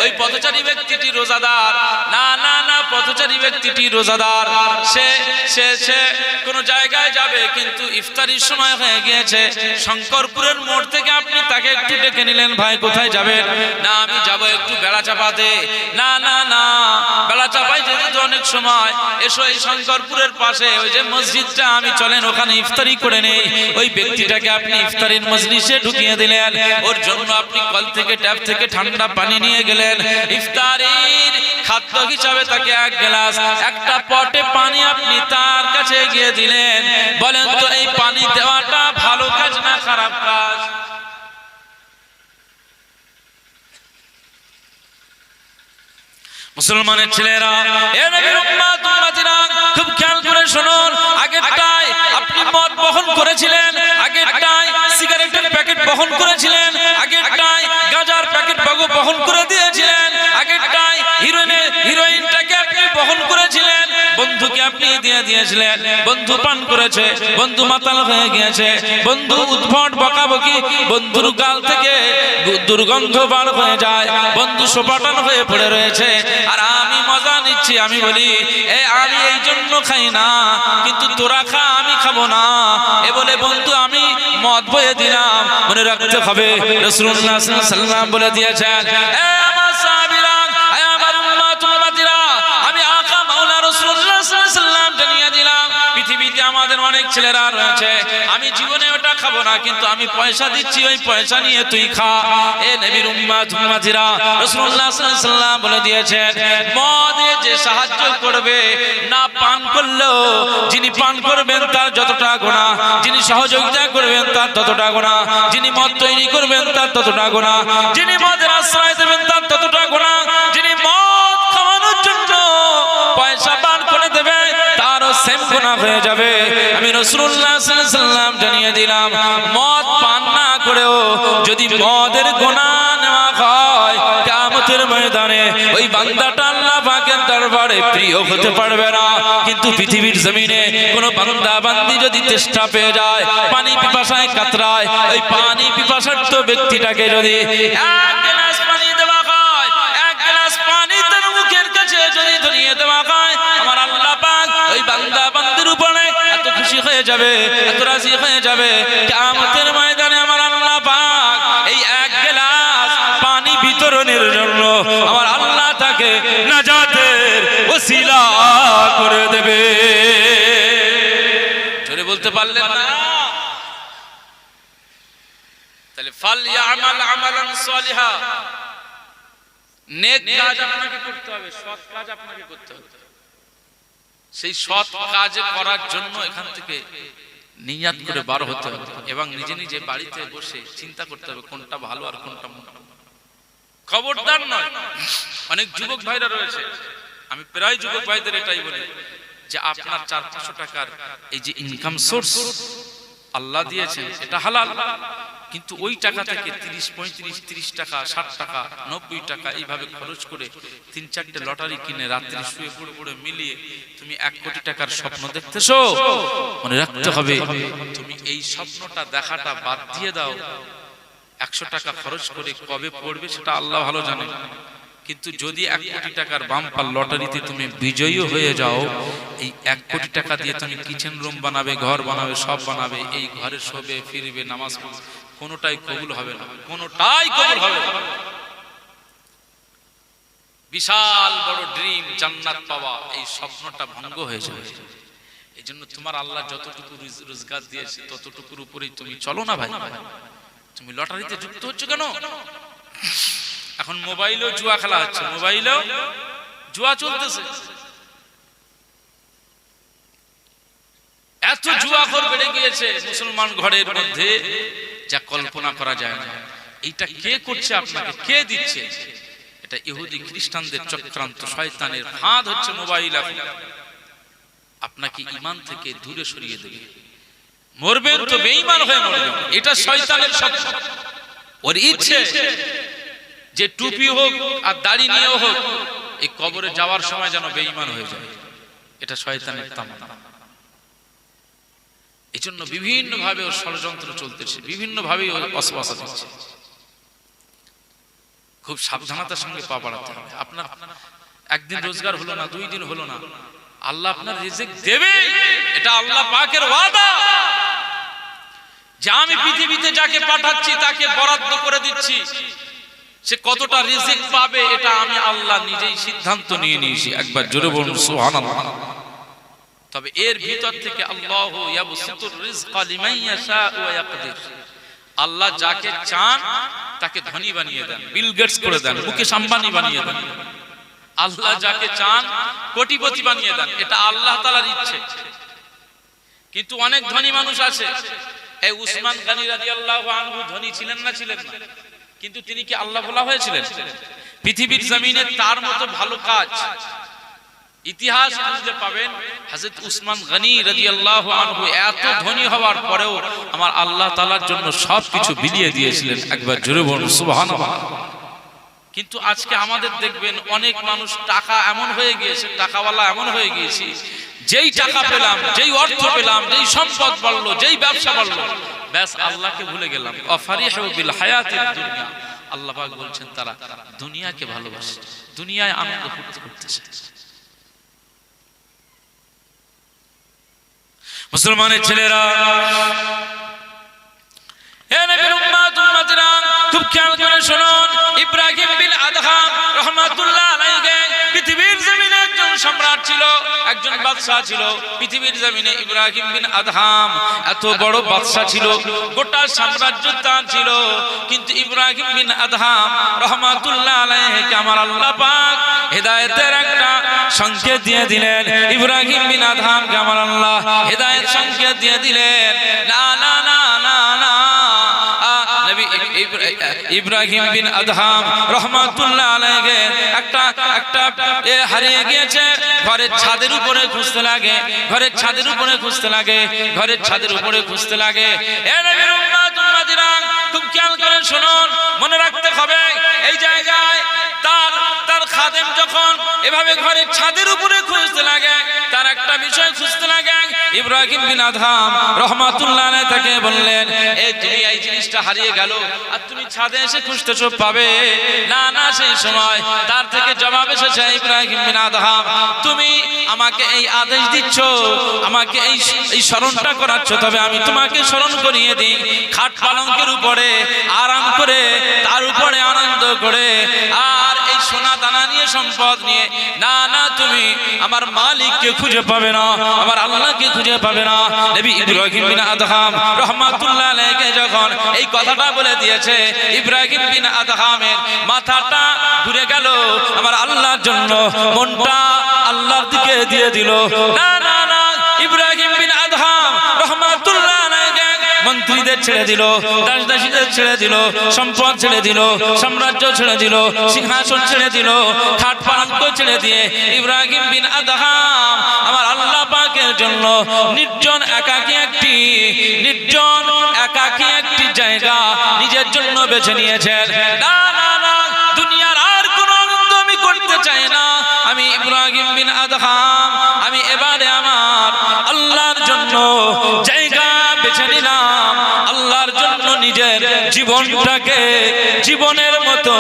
ওই পথচারী ব্যক্তিটি রোজাদার না না না পথচারী ব্যক্তিটি রোজাদার সে সে সে কোন জায়গায় যাবে কিন্তু ইফতারির সময় হয়ে গিয়েছে শঙ্করপুরের মোড় থেকে আপনি তাকে একটু ডেকে নিলেন ভাই কোথায় যাবেন না আমি যাব একটু বেড়া চাপাতে না না না বেড়া চাপাই যেতে তো অনেক সময় এসো এই শঙ্করপুরের পাশে ওই যে মসজিদটা আমি চলেন ওখানে ইফতারি করে নেই ওই ব্যক্তিটাকে আপনি ইফতারির মজলিসে ঢুকিয়ে দিলেন ওর জন্য আপনি কল থেকে ট্যাপ থেকে ঠান্ডা পানি নিয়ে গেলেন ইফতারির খাদ্য হিসাবে তাকে এক গ্লাস একটা পটে পানি আপনি তার কাছে গিয়ে দিলেন বলেন তো এই পানি দেওয়াটা ভালো কাজ না খারাপ কাজ মুসলমানের ছেলেরা এ নবীর উম্মত উম্মতিরা খুব খেয়াল করে শুনুন আগেরটাই আপনি মদ বহন করেছিলেন আগেরটাই সিগারেটের প্যাকেট বহন করেছিলেন আগেরটাই গাঁজার প্যাকেট বহন করে দিয়েছিলেন আগেরটাই হিরোইনটাকে আপনি বহন করেছিলেন বন্ধুকে আপনি দিয়ে দিয়েছিলেন বন্ধু পান করেছে বন্ধু মাতাল হয়ে গিয়েছে বন্ধু উদ্ভট বকাবকি বন্ধুর গাল থেকে দুর্গন্ধ বার হয়ে যায় বন্ধু সোপাটান হয়ে পড়ে রয়েছে আর আমি মজা নিচ্ছি আমি বলি আমি এই জন্য খাই না কিন্তু তোরা খা আমি খাবো না এ বলে বন্ধু আমি মদ বয়ে দিলাম মনে রাখতে হবে রাসূলুল্লাহ সাল্লাল্লাহু আলাইহি ওয়াসাল্লাম বলে দিয়েছেন আমার সাহাবীরা আমার উম্মত উম্মতিরা আমি আকা মাওলা রাসূলুল্লাহ সাল্লাল্লাহু আলাইহি ওয়াসাল্লাম জানিয়ে দিলাম পৃথিবীতে আমাদের অনেক ছেলেরা রয়েছে আমি জীবনে ওটা খাবো না কিন্তু আমি পয়সা দিচ্ছি ওই পয়সা নিয়ে তুই খা এ নবীর উম্মত উম্মতিরা রাসূলুল্লাহ সাল্লাল্লাহু আলাইহি ওয়াসাল্লাম বলে দিয়েছেন মদে যে সাহায্য করবে না পান করলেও যিনি পান করবেন তার যতটা গুনাহ যিনি সহযোগিতা করবেন তার ততটা গুনাহ যিনি মদ তৈরি করবেন তার ততটা গুনাহ যিনি মদের আশ্রয় দেবেন তার ততটা গুনাহ যিনি মদ খাওয়ানোর জন্য পয়সা পান করে দেবে তারও সেম গুনাহ হয়ে যাবে আমি রাসূলুল্লাহ সাল্লাল্লাহু আলাইহি ওয়াসাল্লাম জানিয়ে দিলাম মদ পান না করেও যদি মদের গুনাহ নেওয়া হয় কিয়ামতের ময়দানে ওই বান্দাটা আল্লাহ পাকের দরবারে প্রিয় হতে পারবে না কিন্তু পৃথিবীর জমিনে কোন বান্দা বান্দি যদি তেষ্টা পেয়ে যায় পানি পিপাসায় কাতরায় ওই পানি পিপাসার্ত ব্যক্তিটাকে যদি এক গ্লাস পানি দেওয়া হয় এক গ্লাস পানি তার মুখের কাছে যদি ধরিয়ে দেওয়া হয় আমার আল্লাহ পাক ওই বান্দা বান্দির উপরে এত খুশি হয়ে যাবে এত রাজি হয়ে যাবে কিয়ামতের ময়দানে আমার আল্লাহ পাক এই এক গ্লাস পানি বিতরণের জন্য আমার আল্লাহ তাকে নাজাতের ওসিলা করে দেবে জোরে বলতে পারলেন না তাহলে ফালইআমাল আমালান সালিহা নেক কাজ আপনাকে করতে হবে সৎ কাজ আপনাকে করতে হবে সেই সৎ কাজ করার জন্য এখান থেকে নিয়ত করে বার হতে হবে এবং নিজে নিজে বাড়িতে বসে চিন্তা করতে হবে কোনটা ভালো আর কোনটা মন্দ খবরদার নয় অনেক যুবক ভাইরা রয়েছে আমি প্রায় যুবক ভাইদের এটাই বলি যে আপনার 400 টাকার এই যে ইনকাম সোর্স আল্লাহ দিয়েছেন এটা হালাল কিন্তু ওই টাকা থেকে 30 35 30 টাকা 60 টাকা 90 টাকা এইভাবে খরচ করে 3-4টে লটারি কিনে রাত্রি শুয়ে পড়ে পড়ে মিলিয়ে তুমি 1 কোটি টাকার স্বপ্ন দেখতেছো মনে রাখতে হবে তুমি এই স্বপ্নটা দেখাটা বাদ দিয়ে দাও 100 টাকা খরচ করে কবে পড়বে সেটা আল্লাহ ভালো জানেন কিন্তু যদি 1 কোটি টাকার বাম্পার লটারিতে তুমি বিজয়ী হয়ে যাও এই 1 কোটি টাকা দিয়ে তুমি কিচেন রুম বানাবে ঘর বানাবে সব বানাবে এই ঘরে শোবে ফিরবে নামাজ পড়বে কোনটাই কবুল হবে না কোনটাই কবুল হবে না বিশাল বড় ড্রিম জান্নাত পাওয়া এই স্বপ্নটা ভঙ্গ হয়ে যাবে এইজন্য তোমার আল্লাহ যতটুকু রোজগার দিয়েছে ততটুকুর উপরেই তুমি চলো না ভাই তুমি লটারিতে যুক্ত হচ্ছ কেন এখন মোবাইলেও জুয়া খেলা হচ্ছে মোবাইলেও জুয়া চলতেছে এত জুয়াখোর বেড়ে গিয়েছে মুসলমান ঘরের মধ্যে যা কল্পনা করা যায় না এইটা কে করছে আপনাকে কে দিচ্ছে এটা ইহুদি খ্রিস্টানদের চক্রান্ত শয়তানের ফাঁদ হচ্ছে মোবাইল আপনাকে ঈমান থেকে দূরে সরিয়ে দেবে মরবেন তো বেঈমান হয়ে মরবেন এটা শয়তানের স্বপ্ন ওর ইচ্ছে যে টুপি হোক আর দাড়ি নিয়েও হোক এই কবরে যাওয়ার সময় যেন বেঈমান হয়ে যায় এটা শয়তানের তামান্না এজন্য বিভিন্ন ভাবে ষড়যন্ত্র চলতেছে বিভিন্ন ভাবে ওয়াসওয়াসা দিচ্ছে খুব সাবধানতার সঙ্গে পা বাড়াতে হবে। আপনার একদিন রোজগার হলো না, 2 দিন হলো না, আল্লাহ আপনার রিজিক দেবে, এটা আল্লাহ পাকের ওয়াদা। যে আমি পৃথিবীতে যাকে পাঠাচ্ছি তাকে বরাদ্দ করে দিচ্ছি, সে কতটা রিজিক পাবে এটা আমি আল্লাহ নিজেই সিদ্ধান্ত নিয়ে নিয়েছি। একবার জোরে বলুন সুবহানাল্লাহ। তবে এর ভিতর থেকে আল্লাহু ইয়াবসুতুর রিজকা লিমান ইয়াশা ওয়া ইয়াকদির, আল্লাহ যাকে চান তাকে ধনী বানিয়ে দেন, বিল গেটস করে দেন, মুকেশ আম্বানি বানিয়ে দেন। আল্লাহ যাকে চান কোটিপতি বানিয়ে দেন, এটা আল্লাহ তাআলার ইচ্ছে। কিন্তু অনেক ধনী মানুষ আছে, এই উসমান গনি রাদিয়াল্লাহু আনহু ধনী ছিলেন না? ছিলেন না। কিন্তু তিনি কি আল্লাহ বলা হয়েছিলেন? পৃথিবীর জমিনে তার মতো ভালো কাজ ইতিহাস খুঁজতে পাবেন। হযরত উসমান গনি রাদিয়াল্লাহু আনহু এত ধনী হওয়ার পরেও আমার আল্লাহ তাআলার জন্য সবকিছু বিলিয়ে দিয়েছিলেন। একবার জোরে বলুন সুবহানাল্লাহ। কিন্তু আজকে আমাদের দেখবেন অনেক মানুষ টাকা এমন হয়ে গিয়েছে, টাকাওয়ালা এমন হয়ে গিয়েছে, যেই টাকা পেলাম, যেই অর্থ পেলাম, যেই সম্পদ বাড়লো, যেই ব্যবসা বাড়লো, ব্যাস আল্লাহকে ভুলে গেলাম। আফারিহু বিল হায়াতিদ দুনিয়া, আল্লাহ পাক বলছেন তারা দুনিয়াকে ভালোবাসে, দুনিয়ায় আনন্দ ফুর্তি করতে চায়। মুসলমানের ছেলেরা, এ নবীর উম্মত উম্মতিরা, খুব খেয়াল করে শুনুন। ইব্রাহিম বিন আদহাম রাহমাতুল্লাহ আলাইহি পৃথিবীর জমিনে একজন সম্রাট ছিল, একজন বাদশা ছিল। পৃথিবীর জমিনে ইব্রাহিম বিন আদহাম এত বড় বাদশা ছিল, গোটা সাম্রাজ্য তার ছিল। কিন্তু ইব্রাহিম বিন আদহাম রাহমাতুল্লাহ আলাইহি কে আমার আল্লাহ পাক হেদায়েতের একটা সংকেত দিয়ে দিলেন। ইব্রাহিম বিন আদহাম কে আমার আল্লাহ হেদায়েত সংকেত দিয়ে দিলেন। না না না না না, নবী ইব্রাহিম বিন আদহাম রাহমাতুল্লাহ আলাইহি একটা হারিয়ে গিয়েছে, ঘরের ছাদের উপরে খুঁজতে লাগে, ঘরের ছাদের উপরে খুঁজতে লাগে, ঘরের ছাদের উপরে খুঁজতে লাগে। এ নবীর উম্মত উম্মতিরা, খুব খেয়াল করে শুনুন, মনে রাখতে হবে এই জায়গায় তার খাদেম যখন এভাবে ঘরের ছাদের উপরে খুঁজতে লাগে, তার একটা বিষয় খুঁজতে লাগে। ইব্রাহিম বিন আদহাম রাহমাতুল্লাহ আলাইহি তাকে বললেন, এই তুমি এই জিনিসটা হারিয়ে গেল আর তুমি ছাদে এসে খুঁজতেছো, পাবে না? না, সেই সময় তার থেকে জবাব এসেছে, ইব্রাহিম বিন আদহাম তুমি আমাকে এই আদেশ দিচ্ছ, আমাকে এই স্মরণটা করাচ্ছ, তবে আমি তোমাকে স্মরণ করিয়ে দিই, খাট পালঙ্কের উপরে আরাম করে, তার উপরে আনন্দ করে, আর এই সোনা দানা নিয়ে, সম্পদ নিয়ে, না না, তুমি আমার মালিককে খুঁজে পাবে না, আমার আল্লাহকে খুঁজে পাবে না। নবী ইব্রাহিম বিন আদহাম রাহমাতুল্লাহ আলাইহি যখন এই কথাটা বলে দিয়েছে, ইব্রাহিম বিন আদহামের মাথাটা ঘুরে গেল, আমার আল্লাহর জন্য মনটা আল্লাহর দিকে দিয়ে দিল। না না না, ইব্রাহিম বিন আদহাম রাহমাতুল্লাহ আলাইহি মন্ত্রীদের ছেড়ে দিল, দাসদাসীদের ছেড়ে দিল, সম্পদ ছেড়ে দিল, সাম্রাজ্য ছেড়ে দিল, সিংহাসন ছেড়ে দিল, খাট পালঙ্ক ছেড়ে দিয়ে ইব্রাহিম বিন আদহাম আমার আল্লাহ পাকের জন্য নির্জন একাকী একটি জায়গা নিজের জন্য বেছে নিয়েছেন। না না না, দুনিয়ার আর কোন আনন্দ আমি করতে চাই না, আমি ইব্রাহিম বিন আদহাম আমি এবারে আমার আল্লাহর জন্য জায়গা বেছে নিলাম, আল্লাহর জন্য নিজের জীবনটাকে জীবনের মতো